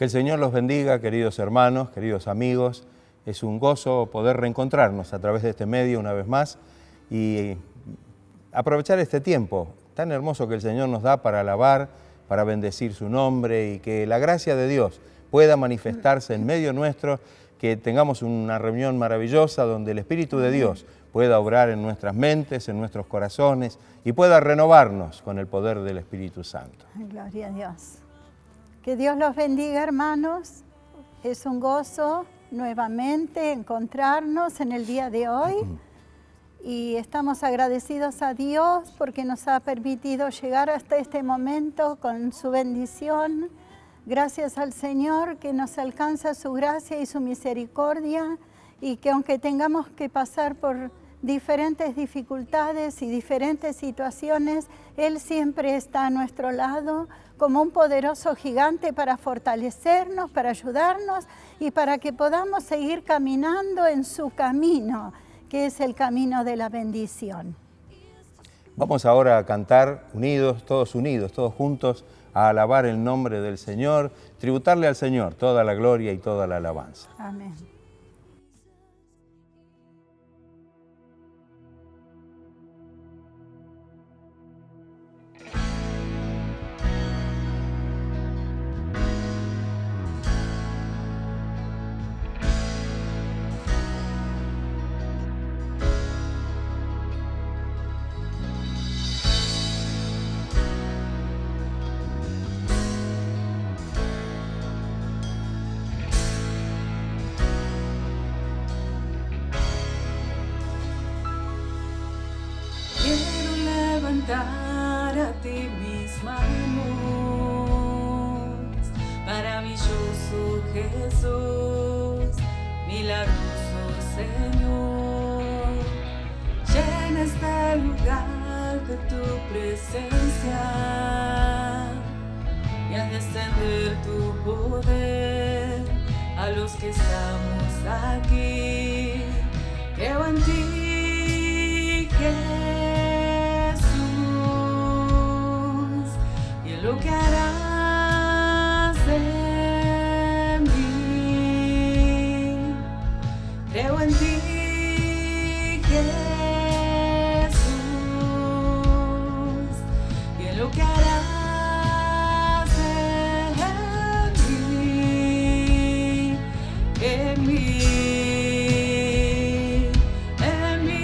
Que el Señor los bendiga, queridos hermanos, queridos amigos. Es un gozo poder reencontrarnos a través de este medio una vez más y aprovechar este tiempo tan hermoso que el Señor nos da para alabar, para bendecir su nombre y que la gracia de Dios pueda manifestarse en medio nuestro, que tengamos una reunión maravillosa donde el Espíritu de Dios pueda obrar en nuestras mentes, en nuestros corazones y pueda renovarnos con el poder del Espíritu Santo. Gloria a Dios. Que Dios los bendiga, hermanos. Es un gozo nuevamente encontrarnos en el día de hoy y estamos agradecidos a Dios porque nos ha permitido llegar hasta este momento con su bendición. Gracias al Señor que nos alcanza su gracia y su misericordia y que aunque tengamos que pasar por diferentes dificultades y diferentes situaciones, Él siempre está a nuestro lado como un poderoso gigante para fortalecernos, para ayudarnos y para que podamos seguir caminando en su camino, que es el camino de la bendición. Vamos ahora a cantar unidos, todos juntos, a alabar el nombre del Señor, tributarle al Señor toda la gloria y toda la alabanza. Amén. A ti mis manos, maravilloso Jesús, milagroso Señor, llena este lugar de tu presencia y haz descender tu poder a los que estamos aquí. Creo en ti, lo que harás en mí. Creo en ti, Jesús, y en lo que harás en mí, en mí. En mí.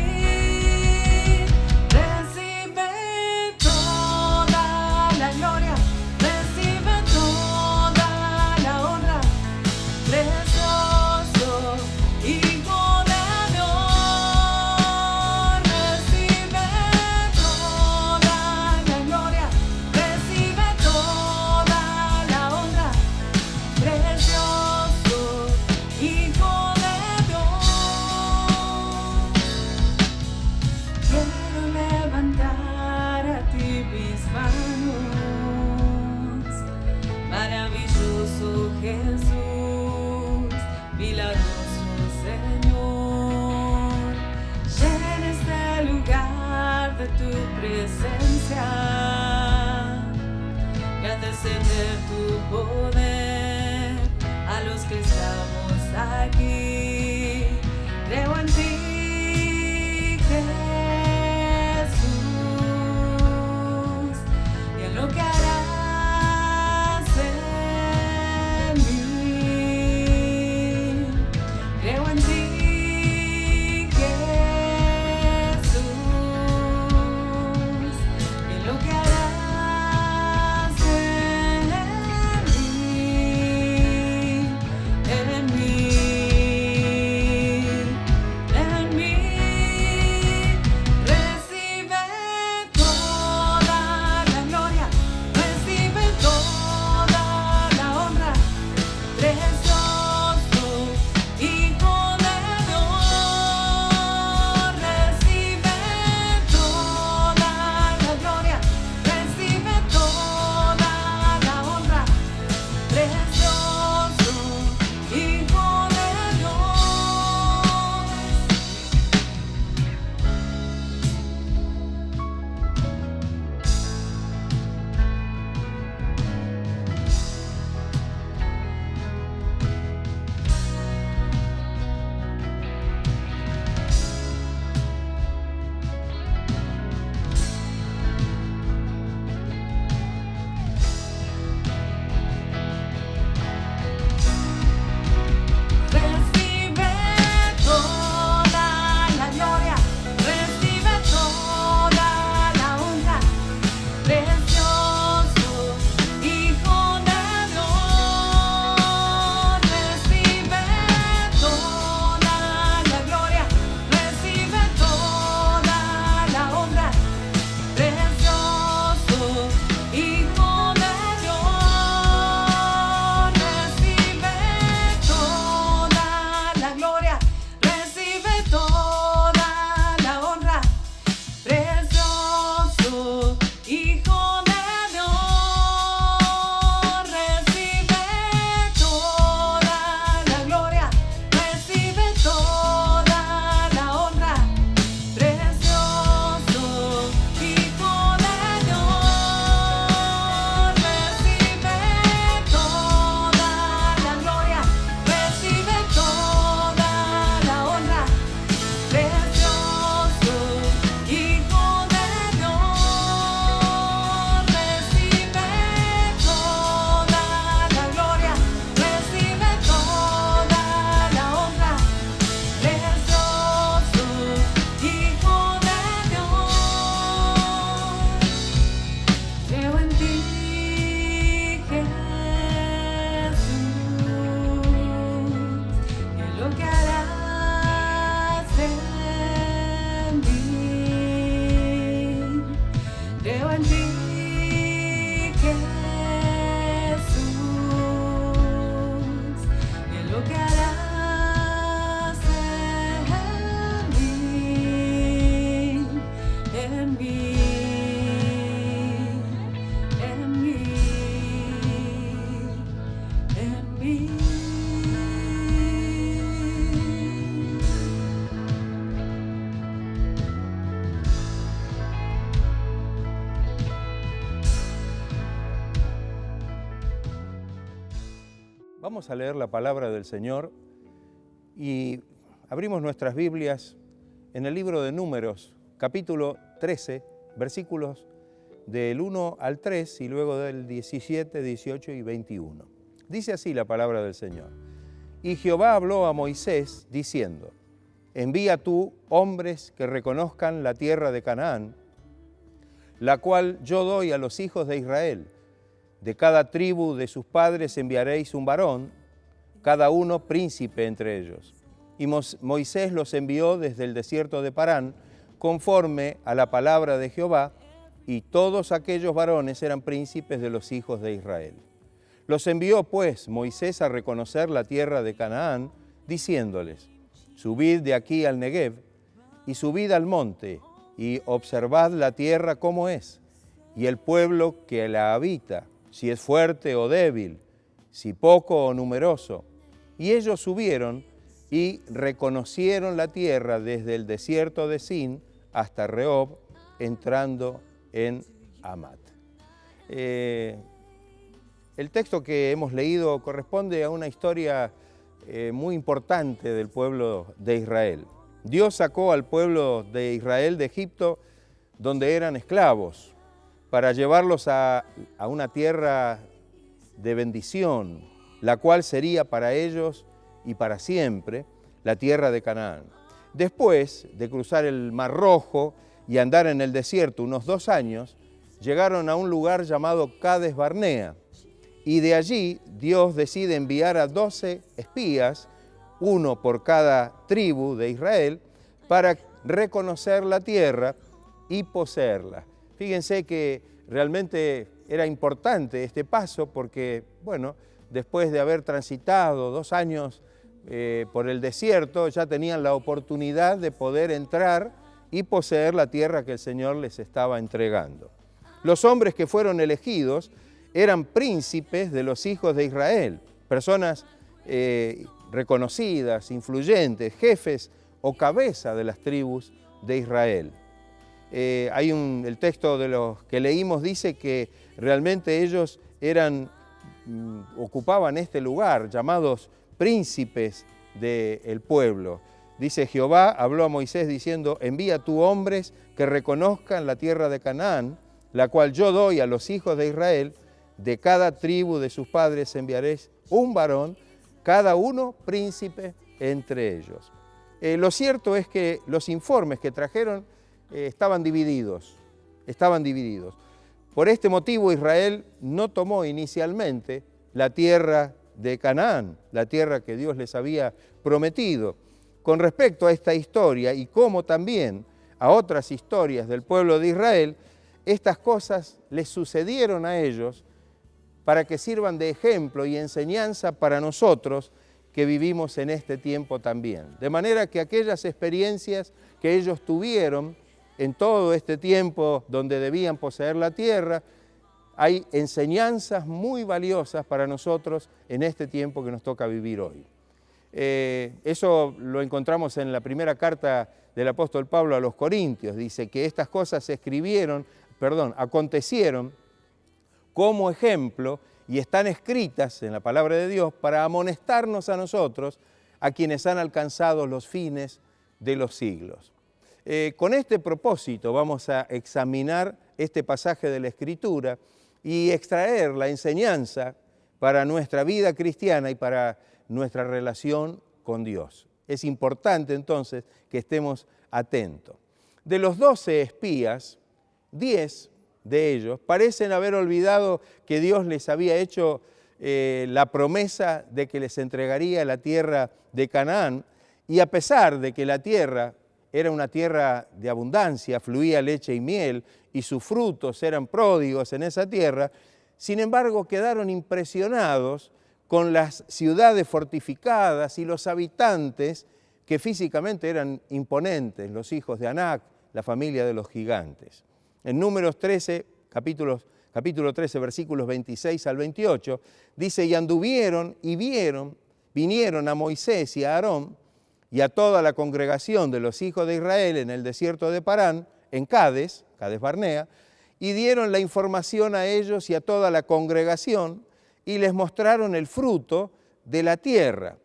Vamos a leer la palabra del Señor y abrimos nuestras Biblias en el libro de Números, capítulo 13, versículos del 1 al 3 y luego del 17, 18 y 21. Dice así la palabra del Señor. Y Jehová habló a Moisés diciendo, envía tú hombres que reconozcan la tierra de Canaán, la cual yo doy a los hijos de Israel. De cada tribu de sus padres enviaréis un varón, cada uno príncipe entre ellos. Y Moisés los envió desde el desierto de Parán, conforme a la palabra de Jehová, y todos aquellos varones eran príncipes de los hijos de Israel. Los envió pues Moisés a reconocer la tierra de Canaán, diciéndoles, subid de aquí al Negev, y subid al monte, y observad la tierra cómo es, y el pueblo que la habita, si es fuerte o débil, si poco o numeroso. Y ellos subieron y reconocieron la tierra desde el desierto de Sin hasta Rehob, entrando en Hamat. El texto que hemos leído corresponde a una historia muy importante del pueblo de Israel. Dios sacó al pueblo de Israel de Egipto, donde eran esclavos, para llevarlos a una tierra de bendición, la cual sería para ellos y para siempre la tierra de Canaán. Después de cruzar el Mar Rojo y andar en el desierto unos 2 años, llegaron a un lugar llamado Cades Barnea, y de allí Dios decide enviar a 12 espías, uno por cada tribu de Israel, para reconocer la tierra y poseerla. Fíjense que realmente era importante este paso porque, bueno, después de haber transitado 2 años por el desierto, ya tenían la oportunidad de poder entrar y poseer la tierra que el Señor les estaba entregando. Los hombres que fueron elegidos eran príncipes de los hijos de Israel, personas reconocidas, influyentes, jefes o cabeza de las tribus de Israel. El texto de los que leímos dice que realmente ellos ocupaban este lugar, llamados príncipes del pueblo. Dice, Jehová habló a Moisés diciendo, envía tú hombres que reconozcan la tierra de Canaán, la cual yo doy a los hijos de Israel, de cada tribu de sus padres enviaréis un varón, cada uno príncipe entre ellos. Lo cierto es que los informes que trajeron estaban divididos. Por este motivo Israel no tomó inicialmente la tierra de Canaán, la tierra que Dios les había prometido. Con respecto a esta historia y como también a otras historias del pueblo de Israel, estas cosas les sucedieron a ellos para que sirvan de ejemplo y enseñanza para nosotros que vivimos en este tiempo también. De manera que aquellas experiencias que ellos tuvieron en todo este tiempo donde debían poseer la tierra, hay enseñanzas muy valiosas para nosotros en este tiempo que nos toca vivir hoy. Eso lo encontramos en la primera carta del apóstol Pablo a los Corintios. Dice que estas cosas acontecieron como ejemplo y están escritas en la palabra de Dios para amonestarnos a nosotros, a quienes han alcanzado los fines de los siglos. Con este propósito vamos a examinar este pasaje de la Escritura y extraer la enseñanza para nuestra vida cristiana y para nuestra relación con Dios. Es importante entonces que estemos atentos. De los 12 espías, 10 de ellos parecen haber olvidado que Dios les había hecho la promesa de que les entregaría la tierra de Canaán, y a pesar de que la tierra era una tierra de abundancia, fluía leche y miel, y sus frutos eran pródigos en esa tierra, sin embargo quedaron impresionados con las ciudades fortificadas y los habitantes que físicamente eran imponentes, los hijos de Anac, la familia de los gigantes. En Números 13, capítulo 13, versículos 26 al 28, dice, y anduvieron y vinieron a Moisés y a Aarón y a toda la congregación de los hijos de Israel en el desierto de Parán, en Cades Barnea, y dieron la información a ellos y a toda la congregación, y les mostraron el fruto de la tierra,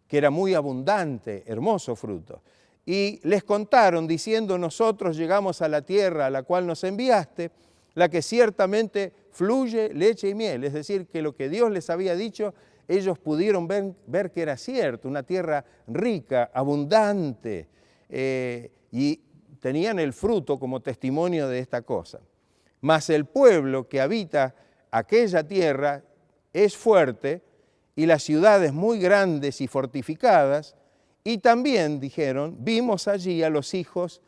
que era muy abundante, hermoso fruto. Y les contaron diciendo, nosotros llegamos a la tierra a la cual nos enviaste, la que ciertamente fluye leche y miel. Es decir, que lo que Dios les había dicho, ellos pudieron ver que era cierto, una tierra rica, abundante, y tenían el fruto como testimonio de esta cosa. Mas el pueblo que habita aquella tierra es fuerte, y las ciudades muy grandes y fortificadas, y también, dijeron, vimos allí a los hijos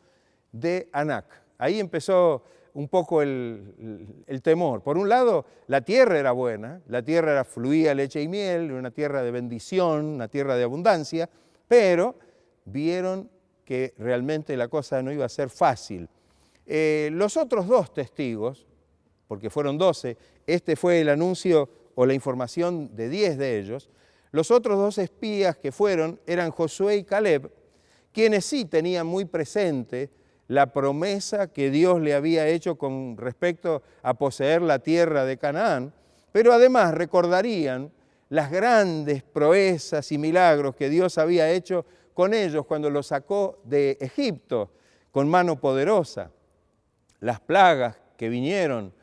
de Anac. Ahí empezó un poco el temor. Por un lado, la tierra era buena, la tierra fluía leche y miel, una tierra de bendición, una tierra de abundancia, pero vieron que realmente la cosa no iba a ser fácil. Los otros 2 testigos, porque fueron 12, este fue el anuncio o la información de 10 de ellos, los otros 2 espías que fueron eran Josué y Caleb, quienes sí tenían muy presente la promesa que Dios le había hecho con respecto a poseer la tierra de Canaán, pero además recordarían las grandes proezas y milagros que Dios había hecho con ellos cuando los sacó de Egipto con mano poderosa, las plagas que vinieron,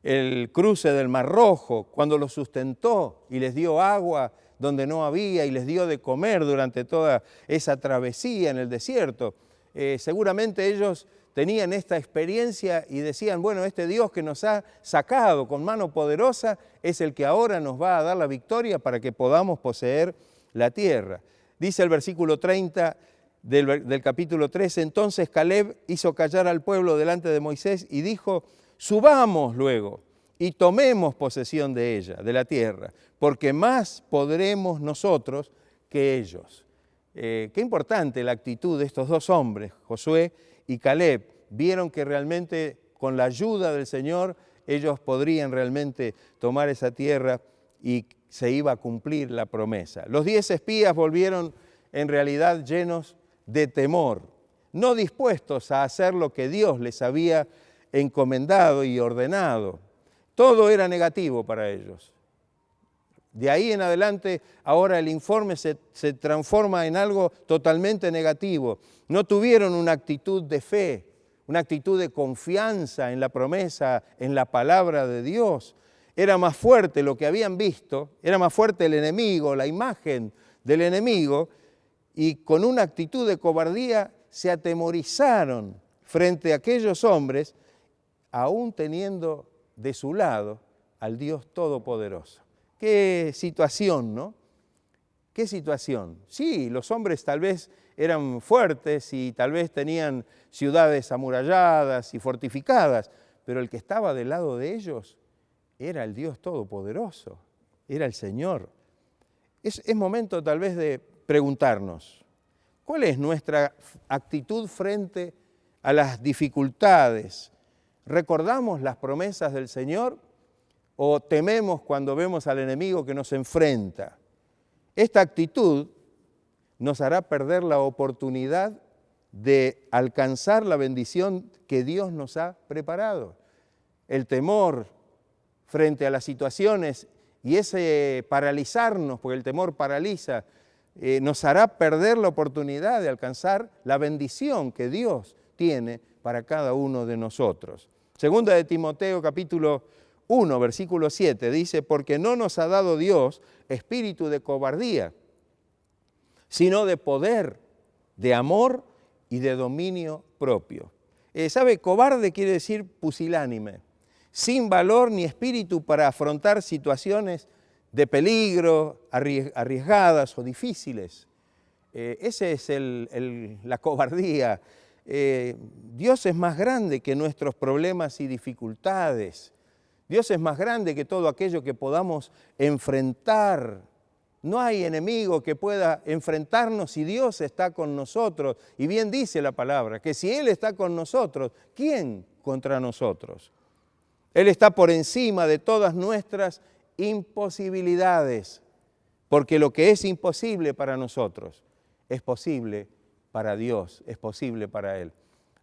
el cruce del Mar Rojo, cuando los sustentó y les dio agua donde no había y les dio de comer durante toda esa travesía en el desierto. Seguramente ellos tenían esta experiencia y decían, bueno, este Dios que nos ha sacado con mano poderosa es el que ahora nos va a dar la victoria para que podamos poseer la tierra. Dice el versículo 30 del capítulo 13, entonces Caleb hizo callar al pueblo delante de Moisés y dijo, subamos luego y tomemos posesión de ella, de la tierra, porque más podremos nosotros que ellos. Qué importante la actitud de estos 2 hombres, Josué y Caleb. Vieron que realmente con la ayuda del Señor ellos podrían realmente tomar esa tierra y se iba a cumplir la promesa. Los 10 espías volvieron en realidad llenos de temor, no dispuestos a hacer lo que Dios les había encomendado y ordenado. Todo era negativo para ellos. De ahí en adelante, ahora el informe se transforma en algo totalmente negativo. No tuvieron una actitud de fe, una actitud de confianza en la promesa, en la palabra de Dios. Era más fuerte lo que habían visto, era más fuerte el enemigo, la imagen del enemigo, y con una actitud de cobardía se atemorizaron frente a aquellos hombres, aún teniendo de su lado al Dios Todopoderoso. Qué situación, ¿no? Qué situación. Sí, los hombres tal vez eran fuertes y tal vez tenían ciudades amuralladas y fortificadas, pero el que estaba del lado de ellos era el Dios Todopoderoso, era el Señor. Es momento tal vez de preguntarnos, ¿cuál es nuestra actitud frente a las dificultades? ¿Recordamos las promesas del Señor o tememos cuando vemos al enemigo que nos enfrenta? Esta actitud nos hará perder la oportunidad de alcanzar la bendición que Dios nos ha preparado. El temor frente a las situaciones y ese paralizarnos, porque el temor paraliza, nos hará perder la oportunidad de alcanzar la bendición que Dios tiene para cada uno de nosotros. Segunda de Timoteo capítulo 1, versículo 7, dice, porque no nos ha dado Dios espíritu de cobardía, sino de poder, de amor y de dominio propio. ¿Sabe? Cobarde quiere decir pusilánime, sin valor ni espíritu para afrontar situaciones de peligro, arriesgadas o difíciles. Esa es la cobardía. Dios es más grande que nuestros problemas y dificultades. Dios es más grande que todo aquello que podamos enfrentar. No hay enemigo que pueda enfrentarnos si Dios está con nosotros. Y bien dice la palabra, que si Él está con nosotros, ¿quién contra nosotros? Él está por encima de todas nuestras imposibilidades, porque lo que es imposible para nosotros es posible para Dios, es posible para Él.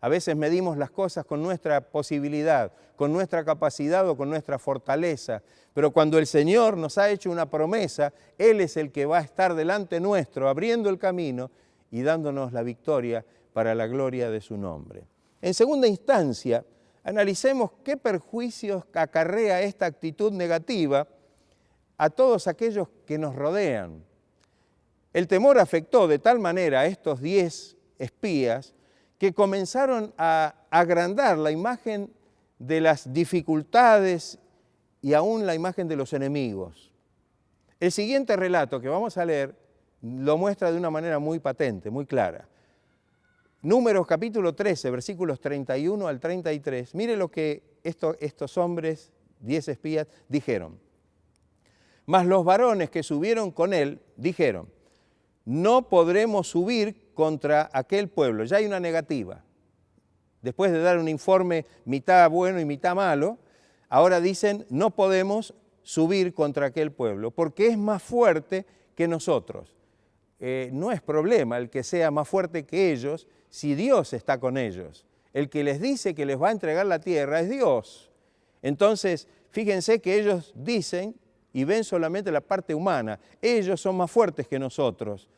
A veces medimos las cosas con nuestra posibilidad, con nuestra capacidad o con nuestra fortaleza. Pero cuando el Señor nos ha hecho una promesa, Él es el que va a estar delante nuestro, abriendo el camino y dándonos la victoria para la gloria de su nombre. En segunda instancia, analicemos qué perjuicios acarrea esta actitud negativa a todos aquellos que nos rodean. El temor afectó de tal manera a estos 10 espías que comenzaron a agrandar la imagen de las dificultades y aún la imagen de los enemigos. El siguiente relato que vamos a leer lo muestra de una manera muy patente, muy clara. Números capítulo 13, versículos 31 al 33. Mire lo que estos hombres, 10 espías, dijeron. Mas los varones que subieron con él dijeron, no podremos subir contra aquel pueblo. Ya hay una negativa. Después de dar un informe mitad bueno y mitad malo, ahora dicen, no podemos subir contra aquel pueblo, porque es más fuerte que nosotros. No es problema el que sea más fuerte que ellos, si Dios está con ellos. El que les dice que les va a entregar la tierra es Dios. Entonces, fíjense que ellos dicen y ven solamente la parte humana. Ellos son más fuertes que nosotros.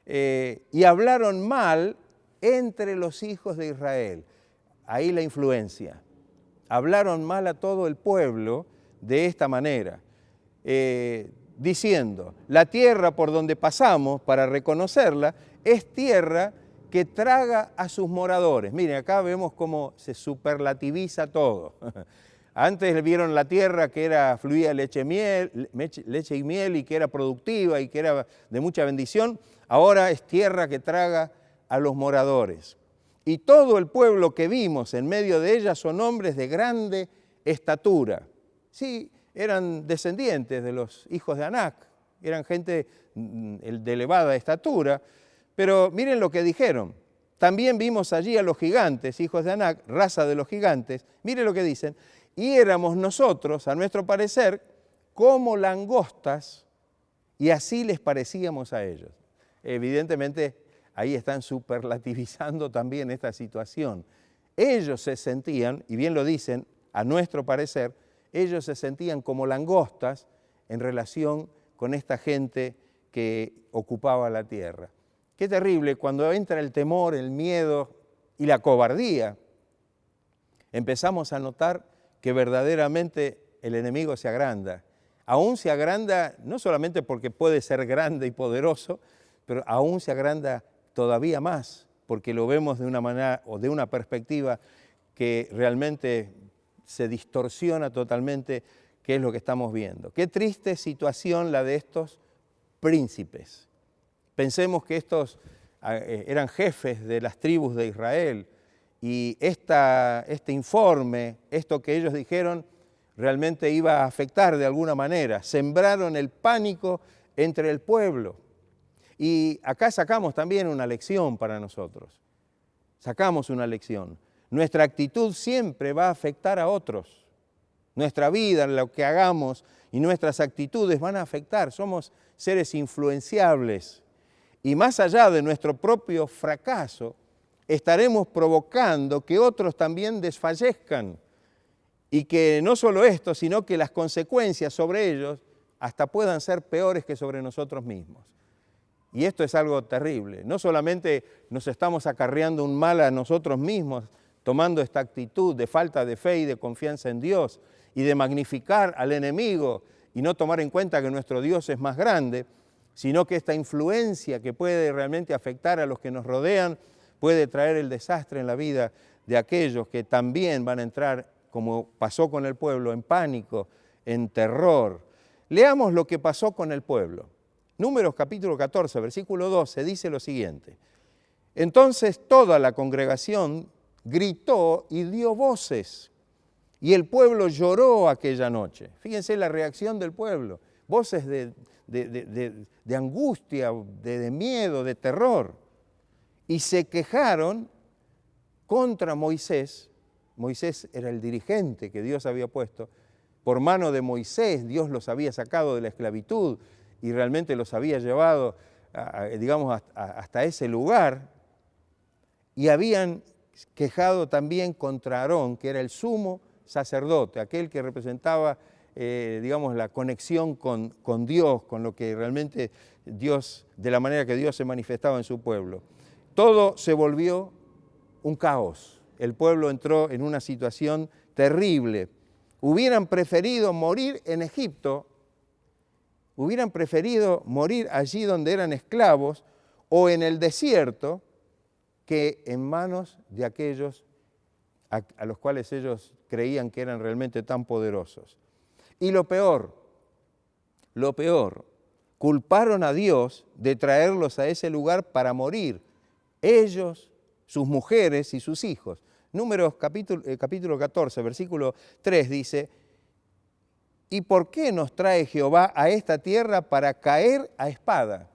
Y hablaron mal entre los hijos de Israel. Ahí la influencia. Hablaron mal a todo el pueblo de esta manera, diciendo, la tierra por donde pasamos para reconocerla es tierra que traga a sus moradores. Miren, acá vemos cómo se superlativiza todo. Antes vieron la tierra que fluía leche y miel y que era productiva y que era de mucha bendición. Ahora es tierra que traga a los moradores. Y todo el pueblo que vimos en medio de ella son hombres de grande estatura. Sí, eran descendientes de los hijos de Anac, eran gente de elevada estatura, pero miren lo que dijeron. También vimos allí a los gigantes, hijos de Anac, raza de los gigantes. Miren lo que dicen. Y éramos nosotros, a nuestro parecer, como langostas, y así les parecíamos a ellos. Evidentemente, ahí están superlativizando también esta situación. Ellos se sentían, y bien lo dicen, a nuestro parecer, ellos se sentían como langostas en relación con esta gente que ocupaba la tierra. Qué terrible cuando entra el temor, el miedo y la cobardía. Empezamos a notar que verdaderamente el enemigo se agranda. Aún se agranda no solamente porque puede ser grande y poderoso, pero aún se agranda todavía más, porque lo vemos de una manera o de una perspectiva que realmente se distorsiona totalmente qué es lo que estamos viendo. Qué triste situación la de estos príncipes. Pensemos que estos eran jefes de las tribus de Israel y este informe, esto que ellos dijeron, realmente iba a afectar de alguna manera. Sembraron el pánico entre el pueblo. Y acá sacamos también una lección para nosotros. Sacamos una lección. Nuestra actitud siempre va a afectar a otros. Nuestra vida, lo que hagamos y nuestras actitudes van a afectar. Somos seres influenciables. Y más allá de nuestro propio fracaso, estaremos provocando que otros también desfallezcan. Y que no solo esto, sino que las consecuencias sobre ellos hasta puedan ser peores que sobre nosotros mismos. Y esto es algo terrible. No solamente nos estamos acarreando un mal a nosotros mismos, tomando esta actitud de falta de fe y de confianza en Dios y de magnificar al enemigo y no tomar en cuenta que nuestro Dios es más grande, sino que esta influencia que puede realmente afectar a los que nos rodean puede traer el desastre en la vida de aquellos que también van a entrar, como pasó con el pueblo, en pánico, en terror. Leamos lo que pasó con el pueblo. Números capítulo 14, versículo 12, dice lo siguiente. Entonces toda la congregación gritó y dio voces, y el pueblo lloró aquella noche. Fíjense la reacción del pueblo, voces de angustia, de miedo, de terror. Y se quejaron contra Moisés. Moisés era el dirigente que Dios había puesto. Por mano de Moisés Dios los había sacado de la esclavitud y realmente los había llevado, hasta ese lugar, y habían quejado también contra Aarón, que era el sumo sacerdote, aquel que representaba, digamos, la conexión con Dios, con lo que realmente Dios, de la manera que Dios se manifestaba en su pueblo. Todo se volvió un caos. El pueblo entró en una situación terrible. Hubieran preferido morir en Egipto, hubieran preferido morir allí donde eran esclavos o en el desierto que en manos de aquellos a los cuales ellos creían que eran realmente tan poderosos. Y lo peor, culparon a Dios de traerlos a ese lugar para morir, ellos, sus mujeres y sus hijos. Números capítulo 14, versículo 3 dice, ¿y por qué nos trae Jehová a esta tierra para caer a espada?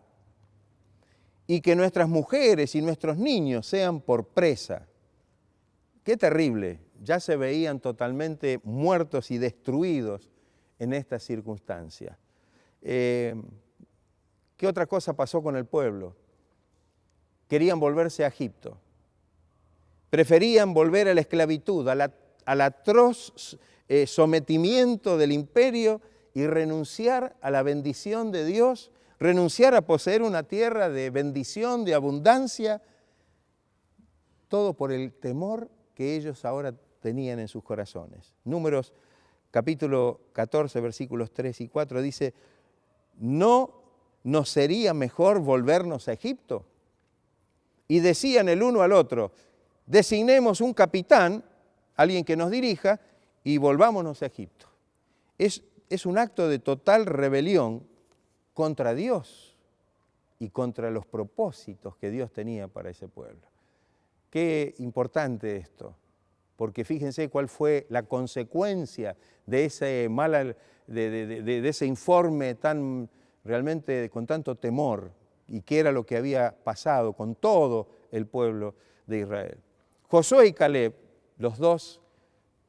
Y que nuestras mujeres y nuestros niños sean por presa. Qué terrible, ya se veían totalmente muertos y destruidos en esta circunstancia. ¿Qué otra cosa pasó con el pueblo? Querían volverse a Egipto. Preferían volver a la esclavitud, al atroz sometimiento del imperio y renunciar a la bendición de Dios, renunciar a poseer una tierra de bendición, de abundancia, todo por el temor que ellos ahora tenían en sus corazones. Números capítulo 14, versículos 3 y 4 dice, ¿no nos sería mejor volvernos a Egipto? Y decían el uno al otro, designemos un capitán, alguien que nos dirija, y volvámonos a Egipto. Es un acto de total rebelión contra Dios y contra los propósitos que Dios tenía para ese pueblo. Qué importante esto, porque fíjense cuál fue la consecuencia de ese de ese informe tan realmente con tanto temor y qué era lo que había pasado con todo el pueblo de Israel. Josué y Caleb, los dos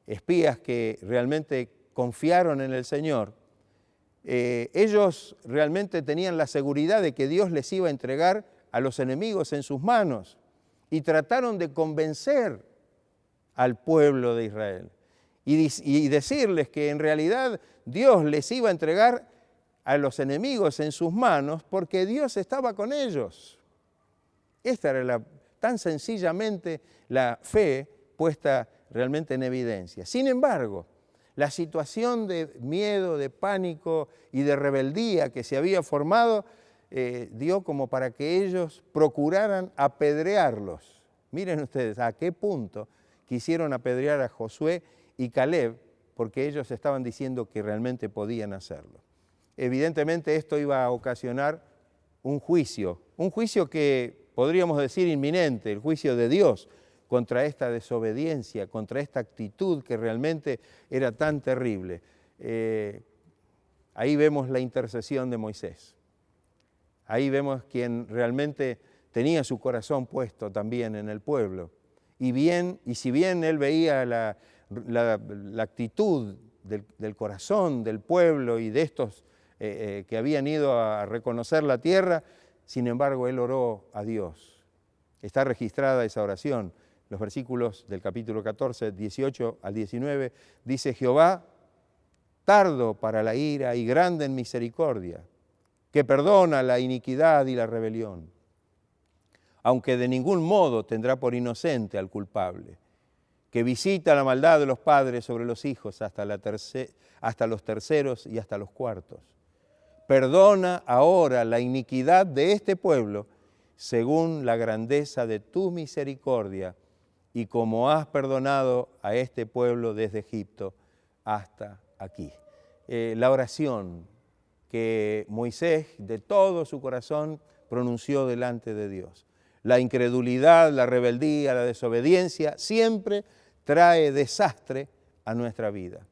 espías que realmente confiaron en el Señor, ellos realmente tenían la seguridad de que Dios les iba a entregar a los enemigos en sus manos y trataron de convencer al pueblo de Israel y decirles que en realidad Dios les iba a entregar a los enemigos en sus manos porque Dios estaba con ellos. Esta era tan sencillamente la fe puesta realmente en evidencia. Sin embargo, la situación de miedo, de pánico y de rebeldía que se había formado dio como para que ellos procuraran apedrearlos. Miren ustedes a qué punto quisieron apedrear a Josué y Caleb porque ellos estaban diciendo que realmente podían hacerlo. Evidentemente esto iba a ocasionar un juicio que podríamos decir inminente, el juicio de Dios contra esta desobediencia, contra esta actitud que realmente era tan terrible. Ahí vemos la intercesión de Moisés. Ahí vemos quien realmente tenía su corazón puesto también en el pueblo. Y si bien él veía la actitud del corazón del pueblo y de estos que habían ido a reconocer la tierra, sin embargo él oró a Dios. Está registrada esa oración. Los versículos del capítulo 14, 18 al 19, dice Jehová, tardo para la ira y grande en misericordia, que perdona la iniquidad y la rebelión, aunque de ningún modo tendrá por inocente al culpable, que visita la maldad de los padres sobre los hijos hasta los terceros y hasta los cuartos. Perdona ahora la iniquidad de este pueblo según la grandeza de tu misericordia y como has perdonado a este pueblo desde Egipto hasta aquí. La oración que Moisés de todo su corazón pronunció delante de Dios. La incredulidad, la rebeldía, la desobediencia siempre trae desastre a nuestra vida.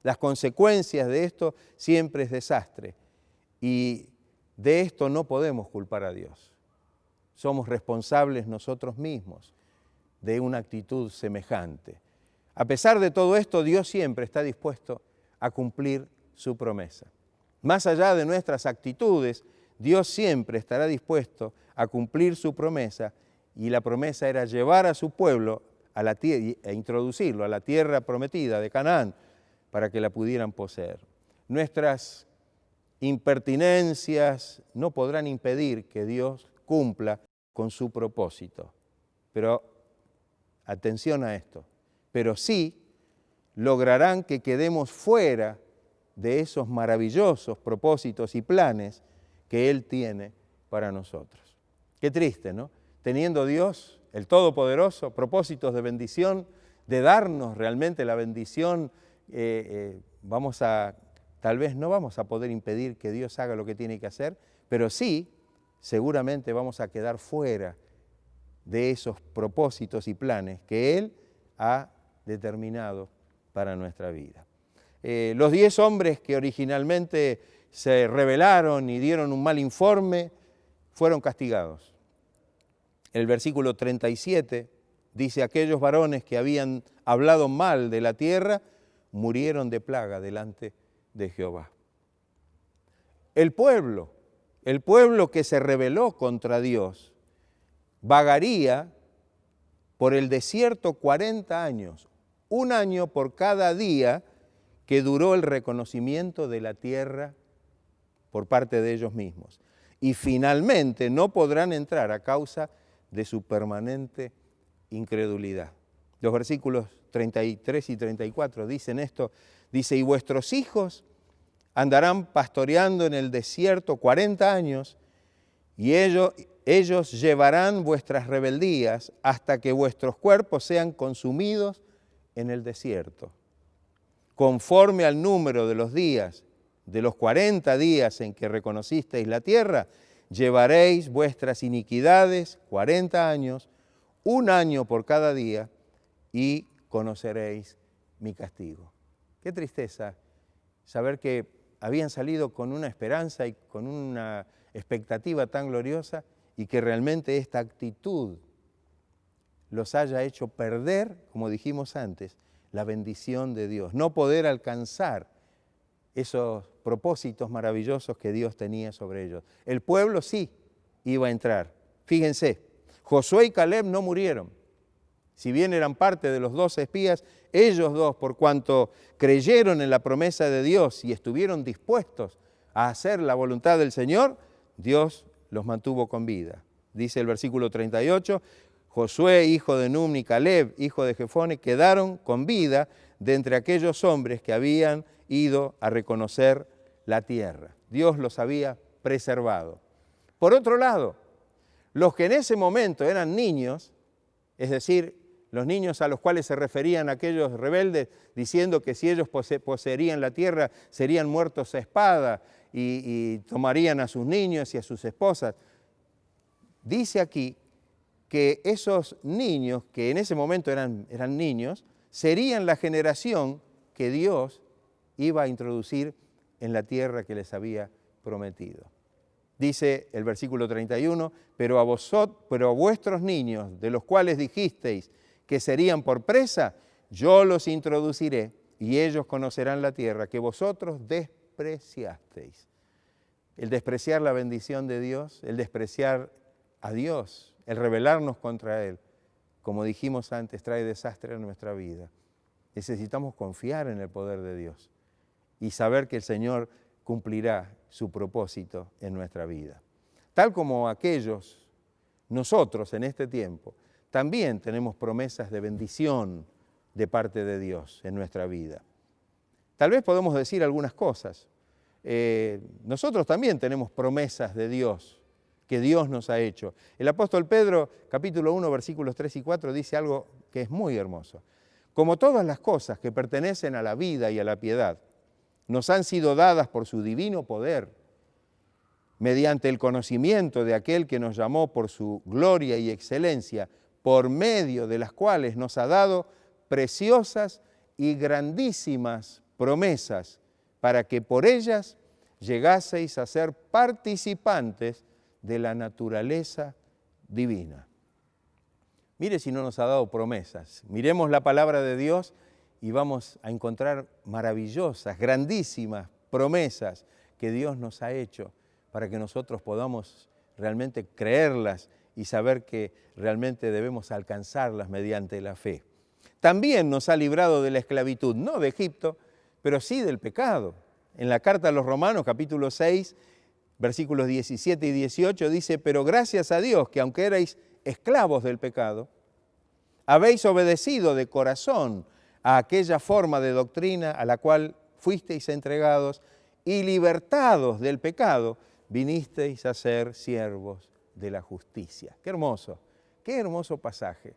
Las consecuencias de esto siempre es desastre y de esto no podemos culpar a Dios. Somos responsables nosotros mismos de una actitud semejante. A pesar de todo esto, Dios siempre está dispuesto a cumplir su promesa. Más allá de nuestras actitudes, Dios siempre estará dispuesto a cumplir su promesa y la promesa era llevar a su pueblo a la e introducirlo a la tierra prometida de Canaán para que la pudieran poseer. Nuestras impertinencias no podrán impedir que Dios cumpla con su propósito. Pero atención a esto, pero sí lograrán que quedemos fuera de esos maravillosos propósitos y planes que Él tiene para nosotros. Qué triste, ¿no? Teniendo Dios, el Todopoderoso, propósitos de bendición, de darnos realmente la bendición, tal vez no vamos a poder impedir que Dios haga lo que tiene que hacer, pero sí, seguramente vamos a quedar fuera de esos propósitos y planes que Él ha determinado para nuestra vida. Los 10 hombres que originalmente se rebelaron y dieron un mal informe fueron castigados. El versículo 37 dice: aquellos varones que habían hablado mal de la tierra murieron de plaga delante de Jehová. El pueblo que se rebeló contra Dios, vagaría por el desierto 40 años, un año por cada día que duró el reconocimiento de la tierra por parte de ellos mismos. Y finalmente no podrán entrar a causa de su permanente incredulidad. Los versículos 33 y 34 dicen esto, dice: y vuestros hijos andarán pastoreando en el desierto 40 años, y ellos llevarán vuestras rebeldías hasta que vuestros cuerpos sean consumidos en el desierto. Conforme al número de los días, de los 40 días en que reconocisteis la tierra, llevaréis vuestras iniquidades 40 años, un año por cada día, y conoceréis mi castigo. Qué tristeza saber que habían salido con una esperanza y con una expectativa tan gloriosa y que realmente esta actitud los haya hecho perder, como dijimos antes, la bendición de Dios, no poder alcanzar esos propósitos maravillosos que Dios tenía sobre ellos. El pueblo sí iba a entrar. Fíjense, Josué y Caleb no murieron. Si bien eran parte de los 12 espías, ellos dos, por cuanto creyeron en la promesa de Dios y estuvieron dispuestos a hacer la voluntad del Señor, Dios los mantuvo con vida. Dice el versículo 38, Josué, hijo de Nun, y Caleb, hijo de Jefone, quedaron con vida de entre aquellos hombres que habían ido a reconocer la tierra. Dios los había preservado. Por otro lado, los que en ese momento eran niños, es decir, los niños a los cuales se referían aquellos rebeldes, diciendo que si ellos poseerían la tierra serían muertos a espada y tomarían a sus niños y a sus esposas. Dice aquí que esos niños, que en ese momento eran niños, serían la generación que Dios iba a introducir en la tierra que les había prometido. Dice el versículo 31, pero a vuestros niños, de los cuales dijisteis que serían por presa, yo los introduciré y ellos conocerán la tierra que vosotros despreciasteis. El despreciar la bendición de Dios, el despreciar a Dios, el rebelarnos contra Él, como dijimos antes, trae desastre a nuestra vida. Necesitamos confiar en el poder de Dios y saber que el Señor cumplirá su propósito en nuestra vida. Tal como aquellos, nosotros en este tiempo, también tenemos promesas de bendición de parte de Dios en nuestra vida. Tal vez podemos decir algunas cosas. Nosotros también tenemos promesas de Dios, que Dios nos ha hecho. El apóstol Pedro, capítulo 1, versículos 3 y 4, dice algo que es muy hermoso. Como todas las cosas que pertenecen a la vida y a la piedad, nos han sido dadas por su divino poder, mediante el conocimiento de aquel que nos llamó por su gloria y excelencia, por medio de las cuales nos ha dado preciosas y grandísimas promesas, para que por ellas llegaseis a ser participantes de la naturaleza divina. Mire si no nos ha dado promesas. Miremos la palabra de Dios y vamos a encontrar maravillosas, grandísimas promesas que Dios nos ha hecho para que nosotros podamos realmente creerlas y saber que realmente debemos alcanzarlas mediante la fe. También nos ha librado de la esclavitud, no de Egipto, pero sí del pecado. En la carta a los Romanos, capítulo 6, versículos 17 y 18, dice: pero gracias a Dios que aunque erais esclavos del pecado, habéis obedecido de corazón a aquella forma de doctrina a la cual fuisteis entregados, y libertados del pecado, vinisteis a ser siervos de la justicia. Qué hermoso pasaje.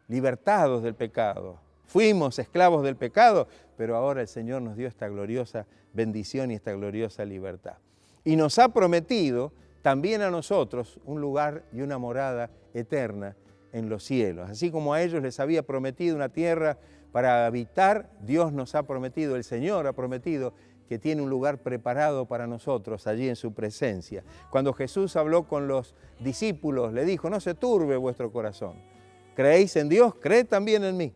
Libertados del pecado. Fuimos esclavos del pecado, pero ahora el Señor nos dio esta gloriosa bendición y esta gloriosa libertad. Y nos ha prometido también a nosotros un lugar y una morada eterna en los cielos. Así como a ellos les había prometido una tierra para habitar, Dios nos ha prometido, el Señor ha prometido que tiene un lugar preparado para nosotros allí en su presencia. Cuando Jesús habló con los discípulos, le dijo: no se turbe vuestro corazón. ¿Creéis en Dios? Creed también en mí.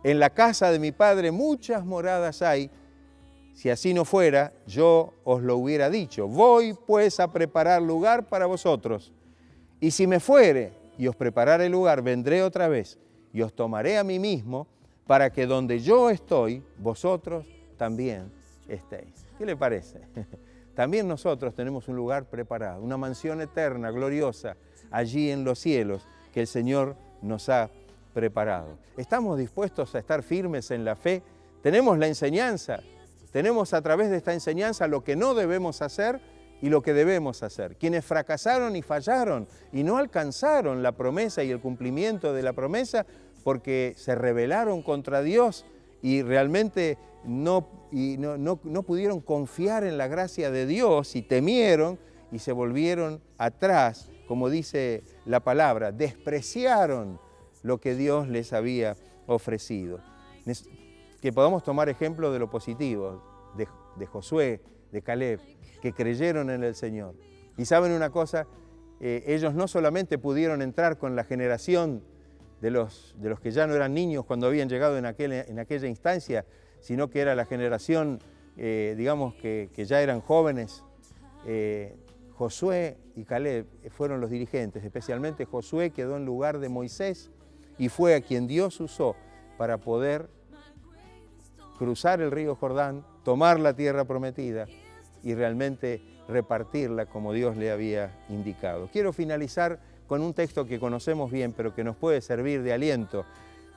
En la casa de mi Padre muchas moradas hay. Si así no fuera, yo os lo hubiera dicho. Voy pues a preparar lugar para vosotros. Y si me fuere y os preparare lugar, vendré otra vez y os tomaré a mí mismo, para que donde yo estoy, vosotros también estéis. ¿Qué le parece? También nosotros tenemos un lugar preparado, una mansión eterna, gloriosa, allí en los cielos, que el Señor nos ha preparado. ¿Estamos dispuestos a estar firmes en la fe? Tenemos la enseñanza, tenemos a través de esta enseñanza lo que no debemos hacer y lo que debemos hacer. Quienes fracasaron y fallaron y no alcanzaron la promesa y el cumplimiento de la promesa porque se rebelaron contra Dios y realmente no pudieron confiar en la gracia de Dios y temieron y se volvieron atrás, como dice la palabra, despreciaron lo que Dios les había ofrecido. Que podamos tomar ejemplo de lo positivo, de Josué, de Caleb, que creyeron en el Señor. Y saben una cosa, ellos no solamente pudieron entrar con la generación de los que ya no eran niños cuando habían llegado en aquella instancia, sino que era la generación, digamos, que ya eran jóvenes. Josué y Caleb fueron los dirigentes, especialmente Josué quedó en lugar de Moisés y fue a quien Dios usó para poder cruzar el río Jordán, tomar la tierra prometida y realmente repartirla como Dios le había indicado. Quiero finalizar con un texto que conocemos bien, pero que nos puede servir de aliento,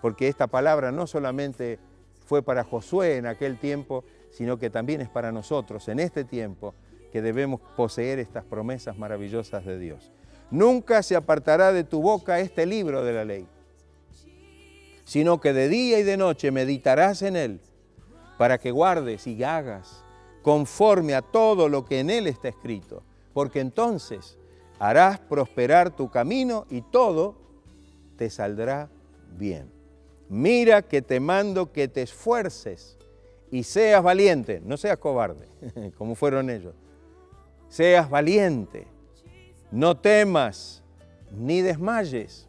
porque esta palabra no solamente fue para Josué en aquel tiempo, sino que también es para nosotros en este tiempo, que debemos poseer estas promesas maravillosas de Dios. Nunca se apartará de tu boca este libro de la ley, sino que de día y de noche meditarás en él, para que guardes y hagas conforme a todo lo que en él está escrito, porque entonces harás prosperar tu camino y todo te saldrá bien. Mira que te mando que te esfuerces y seas valiente, no seas cobarde, como fueron ellos. Seas valiente, no temas ni desmayes,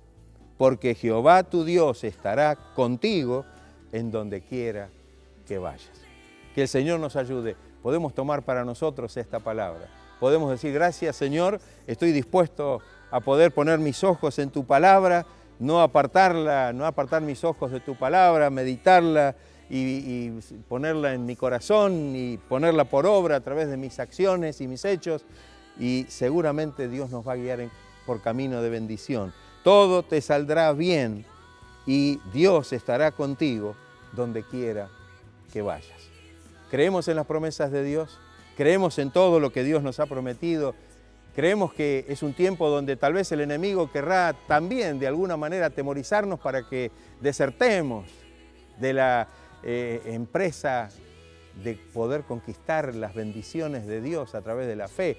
porque Jehová tu Dios estará contigo en donde quiera que vayas. Que el Señor nos ayude. Podemos tomar para nosotros esta palabra. Podemos decir: gracias, Señor, estoy dispuesto a poder poner mis ojos en tu palabra, no apartar mis ojos de tu palabra, meditarla y ponerla en mi corazón y ponerla por obra a través de mis acciones y mis hechos, y seguramente Dios nos va a guiar por camino de bendición. Todo te saldrá bien y Dios estará contigo donde quiera que vayas. ¿Creemos en las promesas de Dios? ¿Creemos en todo lo que Dios nos ha prometido? ¿Creemos que es un tiempo donde tal vez el enemigo querrá también de alguna manera atemorizarnos para que desertemos de la empresa de poder conquistar las bendiciones de Dios a través de la fe?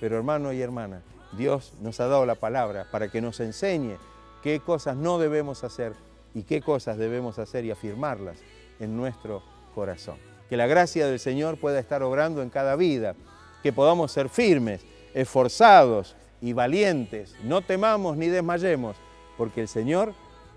Pero hermano y hermana, Dios nos ha dado la palabra para que nos enseñe qué cosas no debemos hacer y qué cosas debemos hacer y afirmarlas en nuestro corazón. Que la gracia del Señor pueda estar obrando en cada vida, que podamos ser firmes, esforzados y valientes. No temamos ni desmayemos, porque el Señor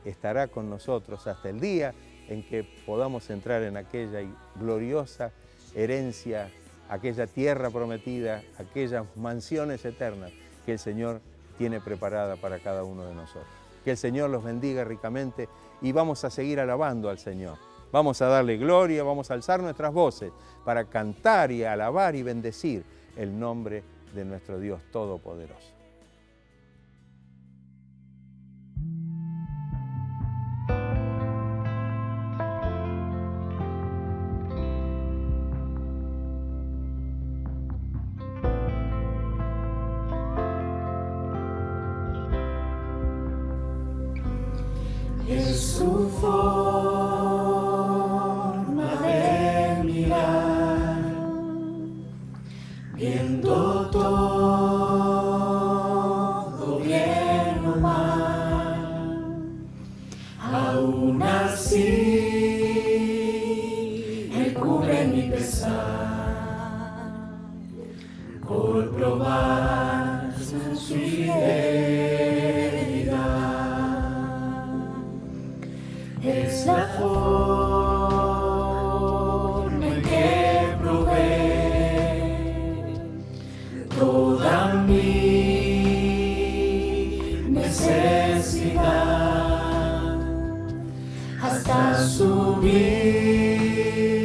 estará con nosotros hasta el día en que podamos entrar en aquella gloriosa herencia, aquella tierra prometida, aquellas mansiones eternas que el Señor tiene preparada para cada uno de nosotros. Que el Señor los bendiga ricamente y vamos a seguir alabando al Señor. Vamos a darle gloria, vamos a alzar nuestras voces para cantar y alabar y bendecir el nombre de nuestro Dios Todopoderoso. Es su forma de mirar, viendo todo bien o mal, aún así Él cubre mi pesar, por probar su fidelidad. Es la forma en que provee toda mi necesidad, hasta su vida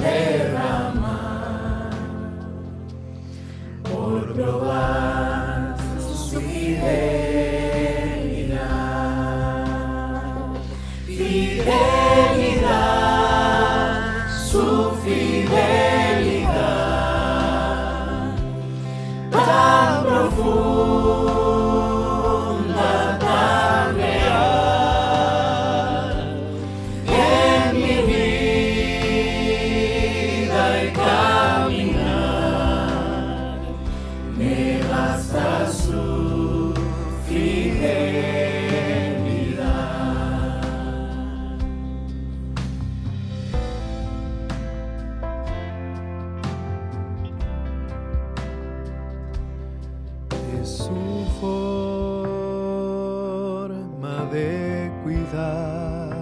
derramar, por probar su fidelidad. Fidelidad, su fidelidad, tan profunda, tan real, en mi vida y caminar, me basta su fidelidad. Su forma de cuidar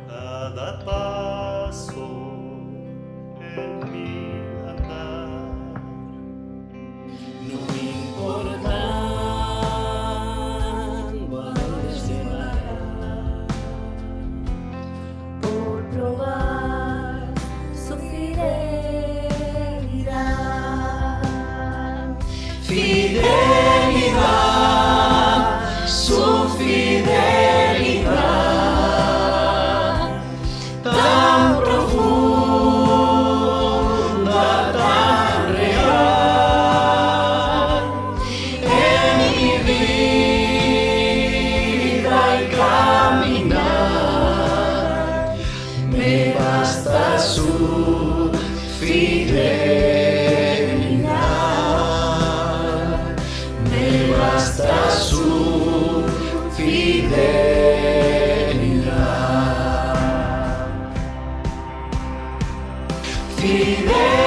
cada paso en mi andar, No me importando a dónde llevará, por probar su fidelidad. Fidelidad, su fidelidad, tan profunda, tan real, en mi vida y caminar, me basta su fidelidad, me basta su fidelidad. Fidelidad,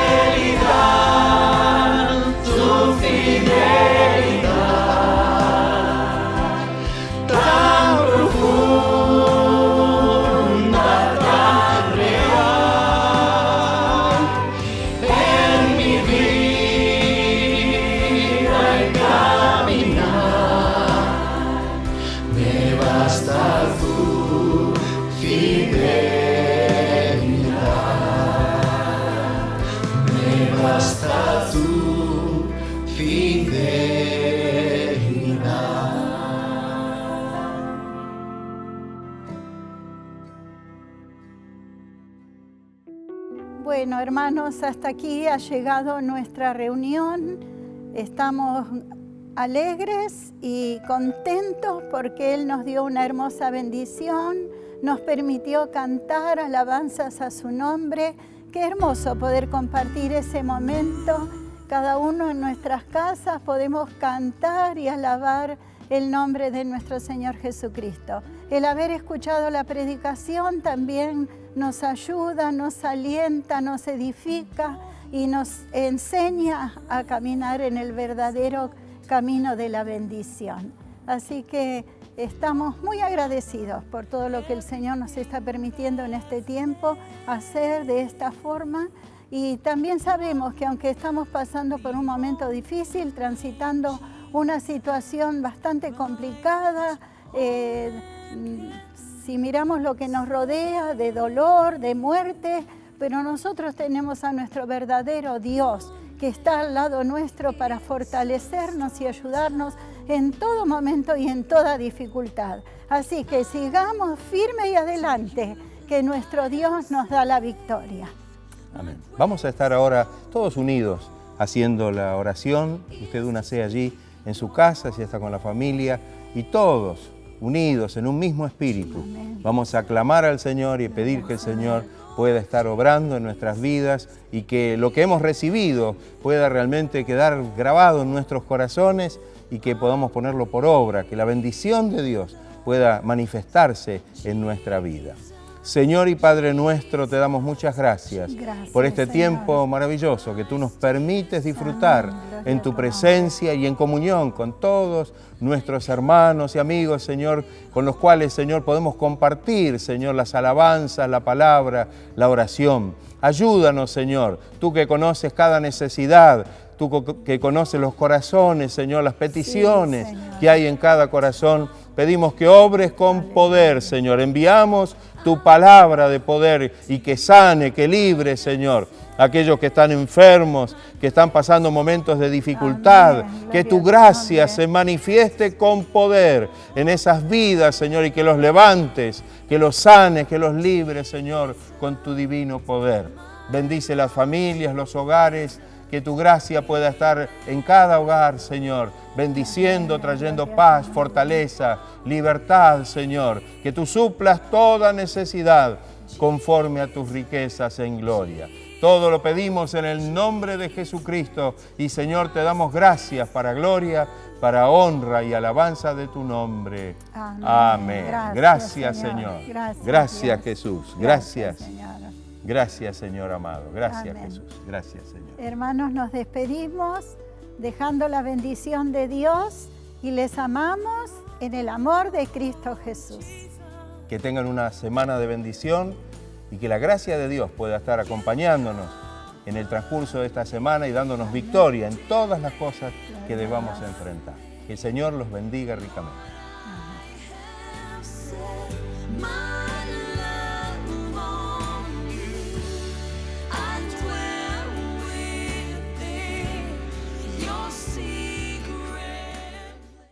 tu fidelidad, tan profunda, tan real, en mi vida y caminar, me basta tu fidelidad, me basta tu fidelidad. Bueno, hermanos, hasta aquí ha llegado nuestra reunión. Estamos alegres y contentos porque Él nos dio una hermosa bendición, nos permitió cantar alabanzas a su nombre. Qué hermoso poder compartir ese momento. Cada uno en nuestras casas podemos cantar y alabar el nombre de nuestro Señor Jesucristo. El haber escuchado la predicación también nos ayuda, nos alienta, nos edifica y nos enseña a caminar en el verdadero camino de la bendición. Así que estamos muy agradecidos por todo lo que el Señor nos está permitiendo en este tiempo hacer de esta forma. Y también sabemos que aunque estamos pasando por un momento difícil, transitando una situación bastante complicada, si miramos lo que nos rodea de dolor, de muerte, pero nosotros tenemos a nuestro verdadero Dios que está al lado nuestro para fortalecernos y ayudarnos en todo momento y en toda dificultad. Así que sigamos firme y adelante, que nuestro Dios nos da la victoria. Amén. Vamos a estar ahora todos unidos haciendo la oración. Usted únase allí en su casa, si está con la familia, y todos unidos en un mismo espíritu. Amén. Vamos a clamar al Señor y pedir que el Señor pueda estar obrando en nuestras vidas y que lo que hemos recibido pueda realmente quedar grabado en nuestros corazones y que podamos ponerlo por obra, que la bendición de Dios pueda manifestarse en nuestra vida. Señor y Padre nuestro, te damos muchas gracias por este Señor. tiempo maravilloso que tú nos permites disfrutar Gloria en tu a tu presencia y en comunión con todos nuestros hermanos y amigos, Señor, con los cuales, Señor, podemos compartir, Señor, las alabanzas, la palabra, la oración. Ayúdanos, Señor, tú que conoces cada necesidad, tú que conoces los corazones, Señor, las peticiones Sí, Señor. que hay en cada corazón. Pedimos que obres con poder, Señor. Enviamos tu palabra de poder y que sane, que libre, Señor, aquellos que están enfermos, que están pasando momentos de dificultad. Amén. Que Gloria tu a tu gracia nombre. se manifieste con poder en esas vidas, Señor, y que los levantes, que los sanes, que los libres, Señor, con tu divino poder. Bendice las familias, los hogares, que tu gracia pueda estar en cada hogar, Señor, bendiciendo, trayendo paz, fortaleza, libertad, Señor. Que tú suplas toda necesidad conforme a tus riquezas en gloria. Todo lo pedimos en el nombre de Jesucristo y, Señor, te damos gracias para gloria, para honra y alabanza de tu nombre. Amén. Amén. Gracias, Señor. Señor. Gracias, Gracias, Dios. Jesús. Gracias. Señor. Gracias, Señor amado. Gracias, Amén. Jesús. Gracias, Señor. Hermanos, nos despedimos dejando la bendición de Dios y les amamos en el amor de Cristo Jesús. Que tengan una semana de bendición y que la gracia de Dios pueda estar acompañándonos en el transcurso de esta semana y dándonos victoria en todas las cosas que debamos enfrentar. Que el Señor los bendiga ricamente.